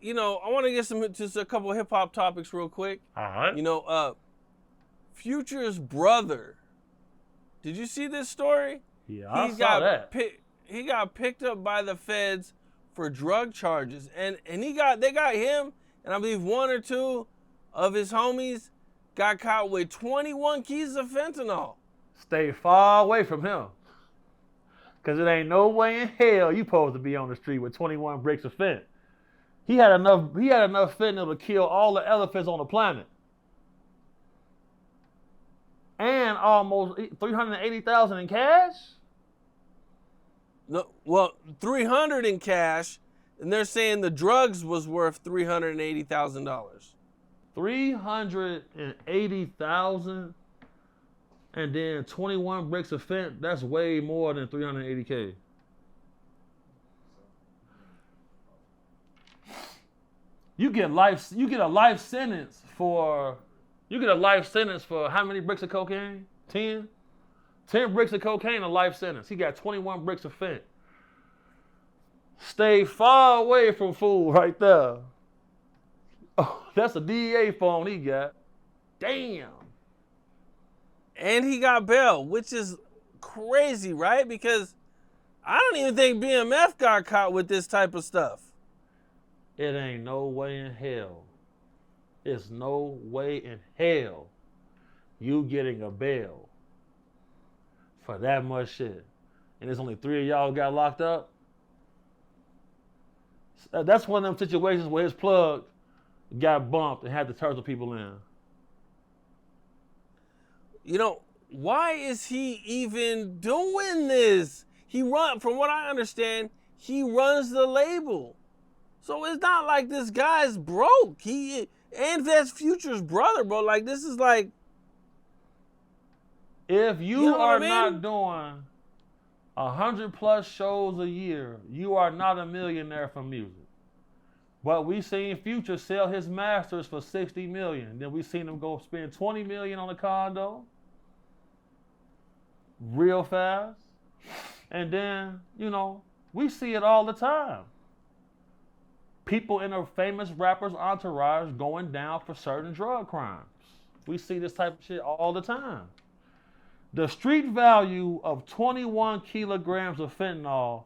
I want to get just a couple of hip hop topics real quick. All right. Future's brother. Did you see this story? Yeah, I saw that. He got picked up by the feds for drug charges, and they got him, and I believe one or two of his homies got caught with 21 keys of fentanyl. Stay far away from him. Because it ain't no way in hell you supposed to be on the street with 21 bricks of fent. He had enough fentanyl to kill all the elephants on the planet. And almost 380,000 in cash? No, well, 300 in cash, and they're saying the drugs was worth $380,000. 380,000 and then 21 bricks of fent, that's way more than 380K. You get a life sentence for how many bricks of cocaine? 10? 10 bricks of cocaine, a life sentence. He got 21 bricks of fent. Stay far away from fool right there. Oh, that's a DEA phone he got. Damn. And he got bail, which is crazy, right? Because I don't even think BMF got caught with this type of stuff. It ain't no way in hell. It's no way in hell you getting a bail for that much shit. And there's only 3 of y'all got locked up. That's one of them situations where his plug got bumped and had to turtle people in. Why is he even doing this? From what I understand, he runs the label. So it's not like this guy's broke. And that's Future's brother, bro. Like, this is like... If you are not doing 100+ shows a year, you are not a millionaire from music. But we seen Future sell his masters for $60 million. Then we seen him go spend $20 million on a condo. Real fast. And then, we see it all the time. People in a famous rapper's entourage going down for certain drug crimes. We see this type of shit all the time. The street value of 21 kilograms of fentanyl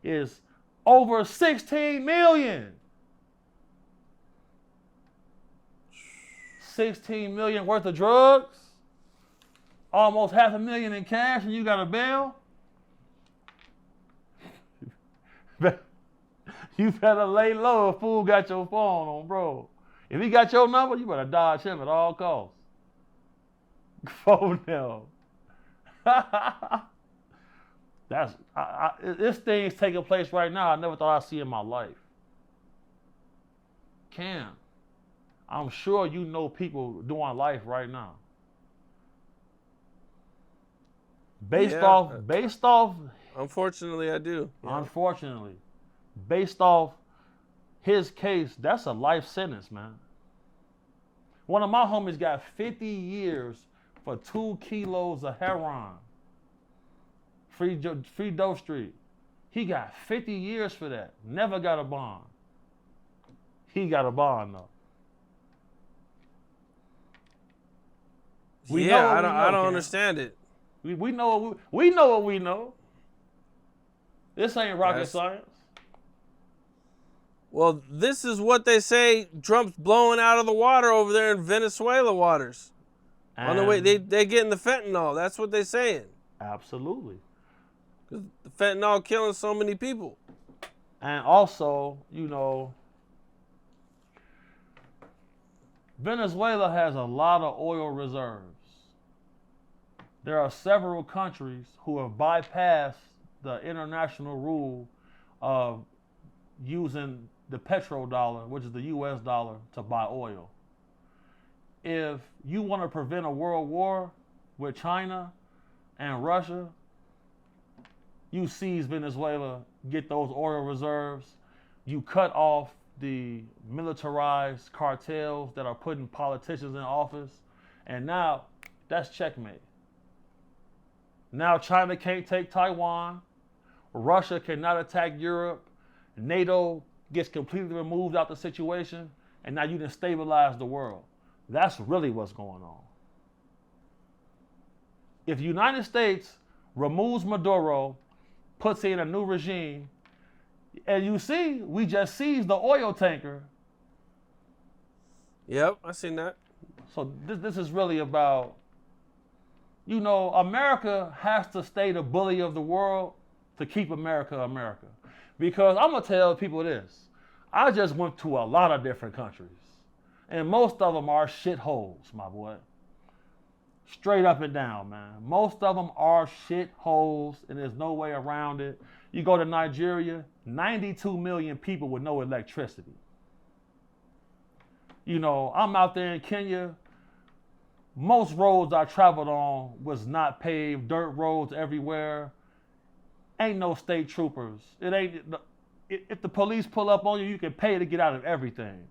is over 16 million. 16 million worth of drugs, almost $500,000 in cash, and you got a bail? You better lay low if fool got your phone on, bro. If he got your number, you better dodge him at all costs. Phone now. This thing's taking place right now I never thought I'd see in my life. Cam, I'm sure you know people doing life right now. Based off. Unfortunately, I do. Yeah. Unfortunately, based off his case, that's a life sentence, man. One of my homies got 50 years for 2 kilos of heroin. Free Doe Street. He got 50 years for that. Never got a bond. He got a bond though. I don't understand it. We know what we know. This ain't rocket science. Well, this is what they say Trump's blowing out of the water over there in Venezuela waters. On the way, they getting the fentanyl. That's what they're saying. Absolutely. Because the fentanyl killing so many people. And also, Venezuela has a lot of oil reserves. There are several countries who have bypassed the international rule of using the petrodollar, which is the US dollar, to buy oil. If you want to prevent a world war with China and Russia, you seize Venezuela, get those oil reserves, you cut off the militarized cartels that are putting politicians in office, and now that's checkmate. Now China can't take Taiwan, Russia cannot attack Europe, NATO gets completely removed out the situation, and now you done stabilize the world. That's really what's going on. If the United States removes Maduro, puts in a new regime, and you see, we just seized the oil tanker. Yep, I seen that. So this is really about, America has to stay the bully of the world to keep America America. Because I'm going to tell people this. I just went to a lot of different countries. And most of them are shitholes, my boy. Straight up and down, man. Most of them are shitholes, and there's no way around it. You go to Nigeria, 92 million people with no electricity. I'm out there in Kenya. Most roads I traveled on was not paved, dirt roads everywhere. Ain't no state troopers. If the police pull up on you, you can pay to get out of everything.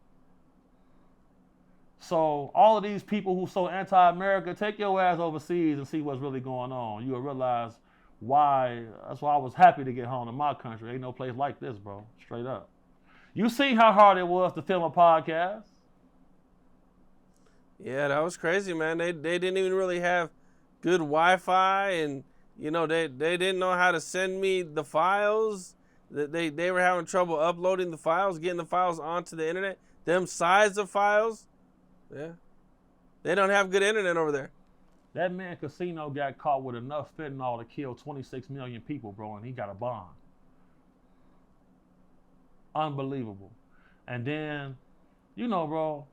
So all of these people who so anti-America, take your ass overseas and see what's really going on. You'll realize why. That's why I was happy to get home to my country. Ain't no place like this, bro. Straight up. You see how hard it was to film a podcast? Yeah, that was crazy, man. They didn't even really have good Wi-Fi, and they didn't know how to send me the files. They were having trouble uploading the files, getting the files onto the internet. Them size of files. Yeah. They don't have good internet over there. That man Casino got caught with enough fentanyl to kill 26 million people, bro, and he got a bond. Unbelievable. And then, bro,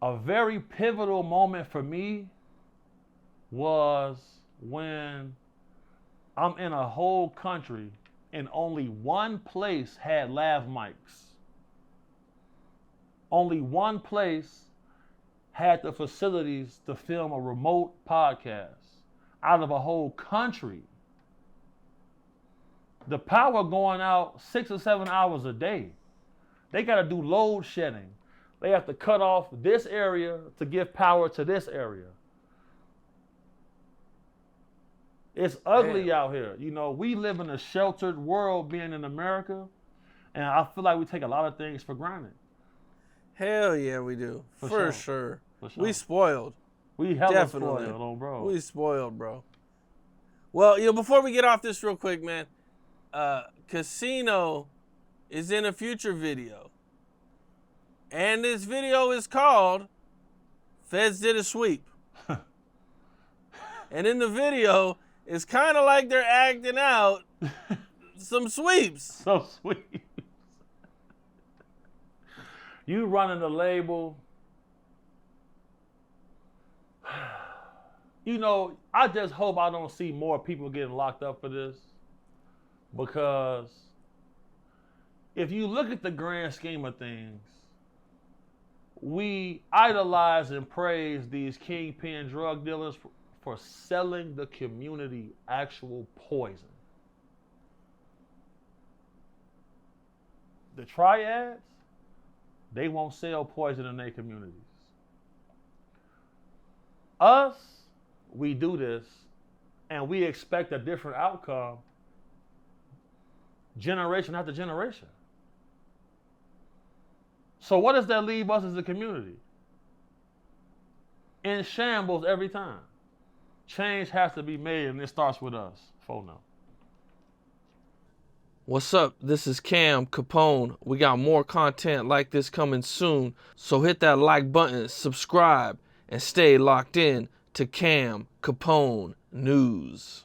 a very pivotal moment for me was when I'm in a whole country and only one place had lav mics. Only one place had the facilities to film a remote podcast out of a whole country. The power going out 6 or 7 hours a day. They got to do load shedding. They have to cut off this area to give power to this area. It's ugly out here. We live in a sheltered world being in America, and I feel like we take a lot of things for granted. Hell yeah, we do. For sure. We spoiled. We hella spoiled, bro. We spoiled, bro. Well, before we get off this real quick, man, Casino is in a future video. And this video is called Feds Did a Sweep. And in the video, it's kind of like they're acting out some sweeps. Some sweeps. You running the label. I just hope I don't see more people getting locked up for this. Because if you look at the grand scheme of things, we idolize and praise these kingpin drug dealers for selling the community actual poison. The triads, they won't sell poison in their communities. Us, we do this, and we expect a different outcome generation after generation. So what does that leave us as a community? In shambles every time. Change has to be made, and it starts with us. now. What's up? This is Cam Capone. We got more content like this coming soon, so hit that like button, subscribe, and stay locked in to Cam Capone News.